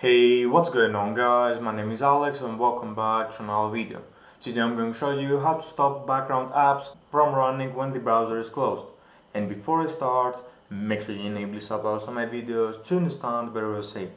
Hey, what's going on guys? My name is Alex and welcome back to another video. Today I'm going to show you how to stop background apps from running when the browser is closed. And before I start, make sure you enable subtitles on my videos to understand better what I say.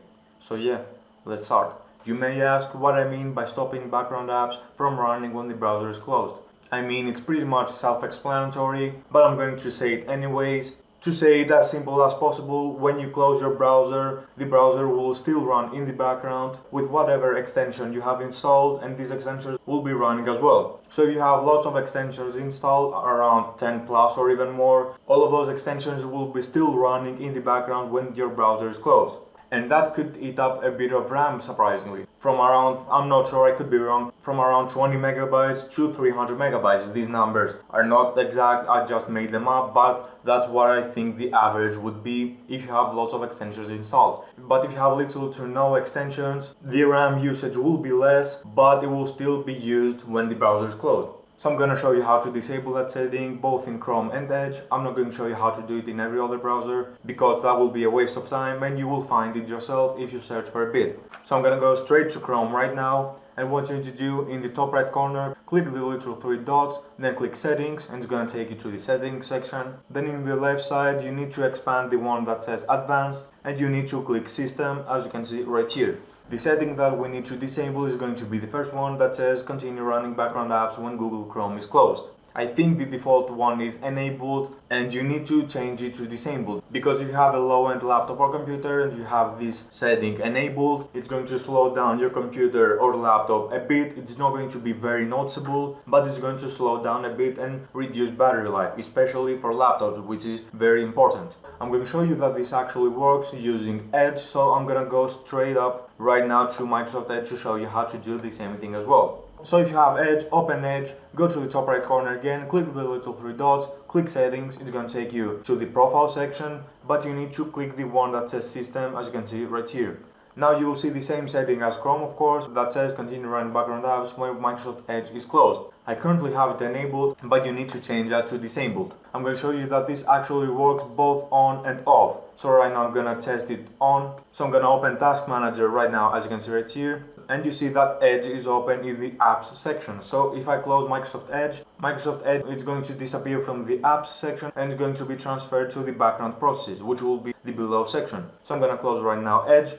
So yeah, let's start. You may ask what I mean by stopping background apps from running when the browser is closed. I mean, it's pretty much self-explanatory, but I'm going to say it anyways. To say it as simple as possible, when you close your browser, the browser will still run in the background with whatever extension you have installed, and these extensions will be running as well. So if you have lots of extensions installed, around 10 plus or even more, all of those extensions will be still running in the background when your browser is closed. And that could eat up a bit of RAM, surprisingly. From around, I'm not sure, I could be wrong, from around 20 megabytes to 300 megabytes. These numbers are not exact, I just made them up, but that's what I think the average would be if you have lots of extensions installed. But if you have little to no extensions, the RAM usage will be less, but it will still be used when the browser is closed. So I'm going to show you how to disable that setting both in Chrome and Edge. I'm not going to show you how to do it in every other browser because that will be a waste of time and you will find it yourself if you search for a bit. So I'm going to go straight to Chrome right now, and what you need to do, in the top right corner, click the little three dots, then click settings, and it's going to take you to the settings section. Then in the left side you need to expand the one that says advanced, and you need to click system, as you can see right here. The setting that we need to disable is going to be the first one that says continue running background apps when Google Chrome is closed. I think the default one is enabled and you need to change it to disabled, because if you have a low-end laptop or computer and you have this setting enabled, it's going to slow down your computer or laptop a bit. It's not going to be very noticeable, but it's going to slow down a bit and reduce battery life, especially for laptops, which is very important. I'm going to show you that this actually works using Edge, so I'm going to go straight up right now to Microsoft Edge to show you how to do the same thing as well. So if you have Edge, open Edge, go to the top right corner again, click the little three dots, click settings, it's going to take you to the profile section, but you need to click the one that says system, as you can see right here. Now you will see the same setting as Chrome, of course, that says continue running background apps when Microsoft Edge is closed. I currently have it enabled, but you need to change that to disabled. I'm going to show you that this actually works both on and off. So right now I'm going to test it on. So I'm going to open Task Manager right now, as you can see right here. And you see that Edge is open in the apps section. So if I close Microsoft Edge is going to disappear from the apps section and it's going to be transferred to the background processes, which will be the below section. So I'm going to close right now Edge.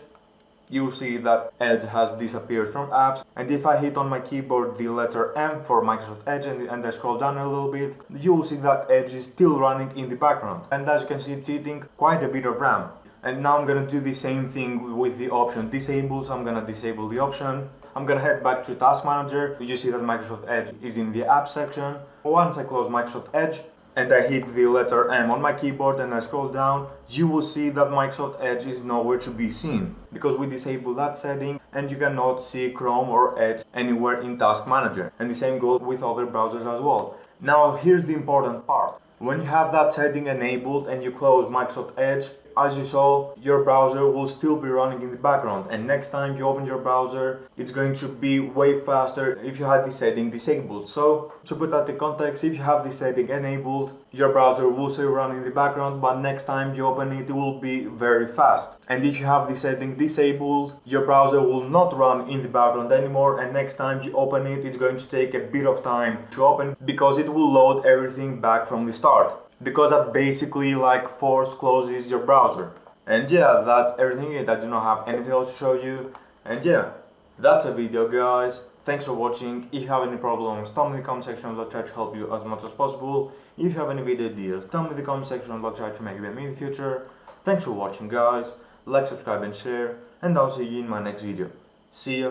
You see that Edge has disappeared from apps, and if I hit on my keyboard the letter M for Microsoft Edge and I scroll down a little bit, you will see that Edge is still running in the background, and as you can see, it's eating quite a bit of RAM. And now I'm gonna do the same thing with the option disable, so I'm gonna disable the option. I'm gonna head back to Task Manager. You see that Microsoft Edge is in the app section. Once I close Microsoft Edge and I hit the letter M on my keyboard and I scroll down, you will see that Microsoft Edge is nowhere to be seen, because we disable that setting and you cannot see Chrome or Edge anywhere in Task Manager. And the same goes with other browsers as well. Now here's the important part. When you have that setting enabled and you close Microsoft Edge, as you saw, your browser will still be running in the background, and next time you open your browser, it's going to be way faster if you had the setting disabled. So, to put that in context, if you have the setting enabled, your browser will still run in the background, but next time you open it, it will be very fast. And if you have the setting disabled, your browser will not run in the background anymore, and next time you open it, it's going to take a bit of time to open because it will load everything back from the start. Because that basically like force closes your browser. And yeah, that's everything. I do not have anything else to show you. And yeah, that's a video guys. Thanks for watching. If you have any problems, tell me in the comment section. I'll try to help you as much as possible. If you have any video ideas, tell me in the comment section. I'll try to make them in the future. Thanks for watching guys. Like, subscribe and share, and I'll see you in my next video. See ya.